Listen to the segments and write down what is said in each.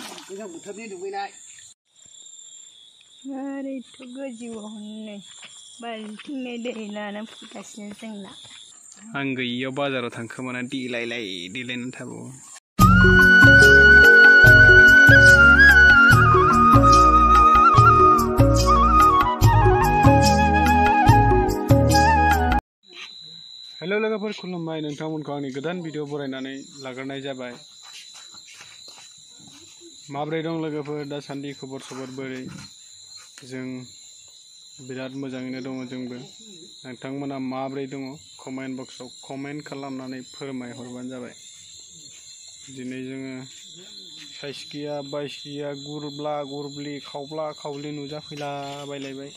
गोजां बोथोरनि दुगैनाय मारैथ' गोजौआव हनै बाल्थिंनै दै लाना फैगासिनो जोंना। आं गैयियाव बाजाराव थांखोमाना देलायनानै थाबावो। हेल' लोगोफोर खुलुमबाय, नोंथांमोनखौ आंनि गोदान भिडिअ बरायनानै लाग्रोनाय जाबाय। माब्रै दं लोगोफोर दासान्दि खबर सबर बोरै? जों बिराद मोजाङैनो दङ जोंबो। नोंथांमोना माब्रै दङ कमेन्ट बक्सआव कमेन्ट खालामनानै फोरमायहरबानो जाबाय। दिनै जोङो साइस गैया बाइस गैया गुरब्ला गुरब्लि खावब्ला खावब्लि नुजाफैलाबायलायबाय।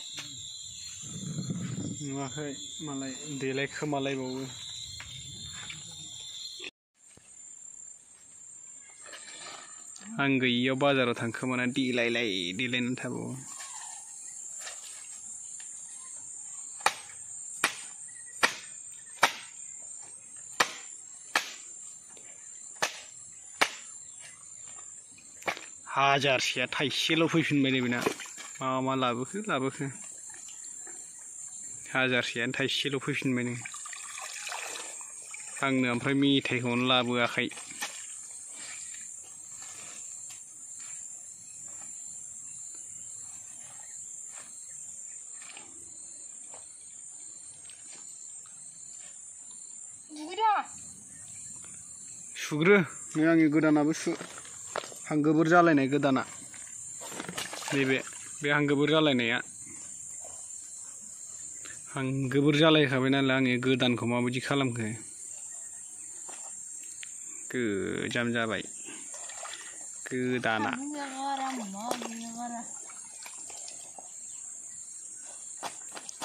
नुवाखै मालाय देलाय खोमालायबावो। आं गैयियाव बाजाराव थांखोमाना देलायनानै थाबावो। हाजारसेया थाइसेल' फैफिनबाय नै बेना। मा लाबोखो हाजारसेयानो थाइसेल' फैफिनबाय नो। आंनो ओमफ्राय मेथाइखौनो लाबोआखै। सुग्रो नै आंनि गोदानाबो हांगोबोर जालायनाय गोदाना। बे हांगोबोर जालायनाया हांगोबोर जालायखाबाय नालाय आंनि गोदानखौ माबायदि खालामखो। गोजाम जाबाय गोदाना।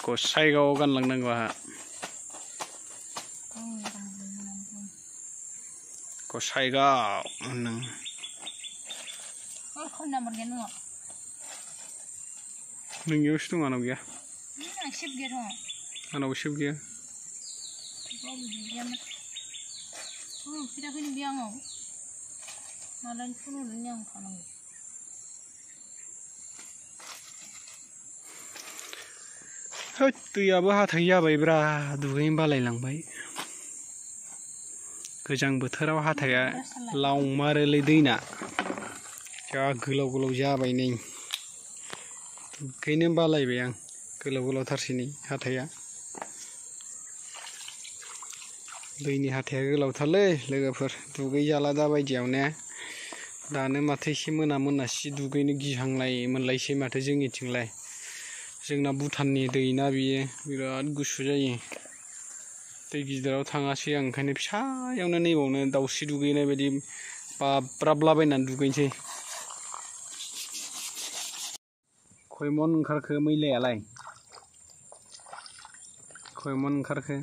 गसाइगावआव गानलांनांगौ आंहा। गसाइगाव नोंनियावसो दं आंनाव गैया। आंनावबो सेब गैया। होद दैयाबो हाथाय जाबायब्रा दुगैनो बालायलांबाय। गोजां बोथोराव हाथाया लावमारोलै दैना। जा गोलाव जाबाय नै। दुगैनो बालायबाय आं। गोलावथारसै नै हाथाया। दैनि हाथाया गोलावथारलै लोगोफोर। दुगैजाला दा बायदियावनो। दानो माथो एसे मोनासि दुगैनो गिहांनाय मोनलायसै माथो जोंनिथिंलाय। जोंना भुटाननि दैना बियो बिराद गुसु जायो। दै गिदिराव थाङासै आं ओंखायनो फिसायावनो नैबावनो दाउस्रि दुगैनाय बायदि बाब्राबलाबायनानै दुगैनोसै। खयमन ओंखारखो मैलायालाय? खयमन ओंखारखो?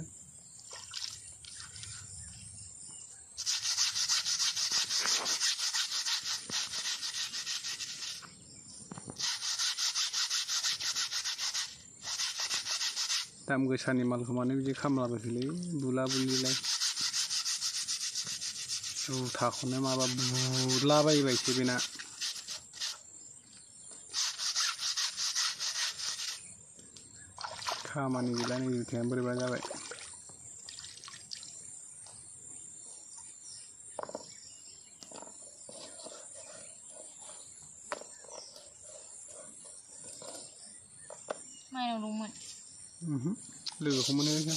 दाम गोसानि मालखौ मानो बिदि खामलाबायखोलै बुला बुलिलाय। जुथाखौनो माबा बुलाबायबायसो बेना। खामानि गैला नै जुथायानो बोरैबा जाबाय। लोगोखौ मोनहैयाखै।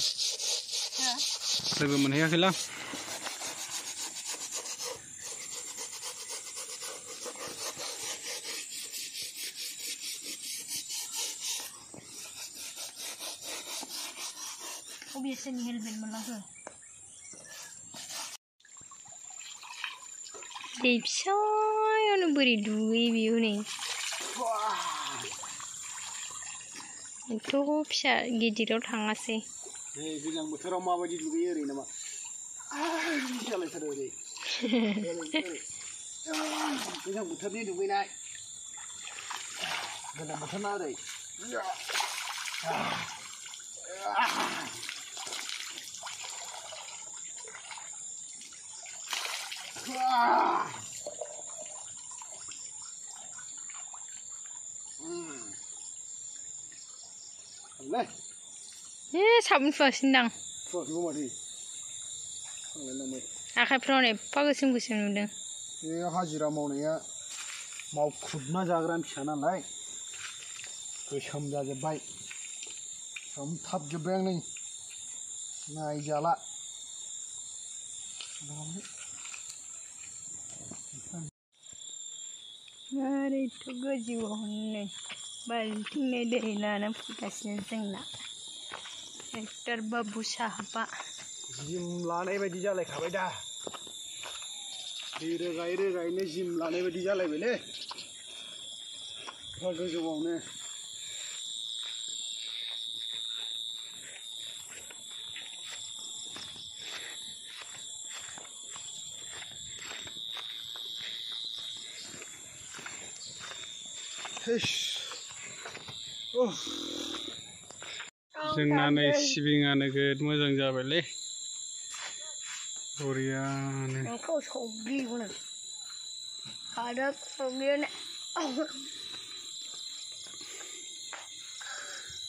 लोगो मोनहैयाखैलां। अबेसोनि हेलमेट मोनलांखो? दै फिसायावनो बोरै दुगैयो बेयो नै। एथ' फिसा गिदिराव थाङासै। गोजां बोथोराव माबायदि दुगैयो ओरै नामा? जालायथारो ओरै। गोजां बोथोरनि दुगैनाय। गोजां बोथोरना ओरै। जाबायलै साबुन फुवाखैसोदां फुवाखैबो माथो थांलायलांबाय आखाइफ्राव एफा गोसोम गोसोम नुदों बे हाजिरा मावनाया मावख्रुबना जाग्रानि फिसा नालाय गोसोम जाजोब्बाय सोमथाबजोब्बाय आं नै नायजाला ओरैथ' गोजौआव हनै बाल्थिंनै दै लाना फैगासिनो जोंना ट्रेक्टर बाबु साहाबा जिम लानाय बायदि जालायखाबाय दा दै रोगायै रोगायैनो जिम लानाय बायदि जालायबायलै एफा गोजौआवनो जोंना नै सिबिङा नोगोद मोजां जाबायलै बरियानो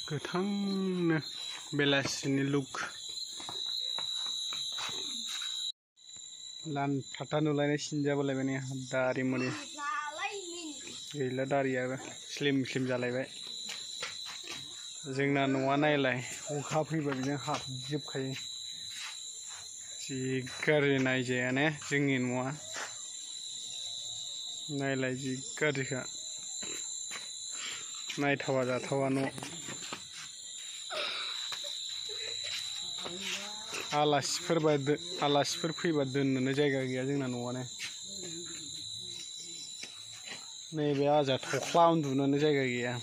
गोथांनो बेलासिनि लुक लानथाथा नुलायनाय सिन जाबोलायबाय नै दारि मुरि गैला दारियाबो स्लिम स्लिम जालायबाय जोंना न'आ नायलाय अखा फैबा बिदिनो हाबजोबखायो जि गाज्रि नायजायाने जोंनि न'आ नायलाय जि गाज्रिखा नायथावा जाथावा न' आलासिफोर फैबा दोननोनो जायगा गैया जोंना न'आनो नैबे आजा थख्ला उन्दुनोनो जायगा गैया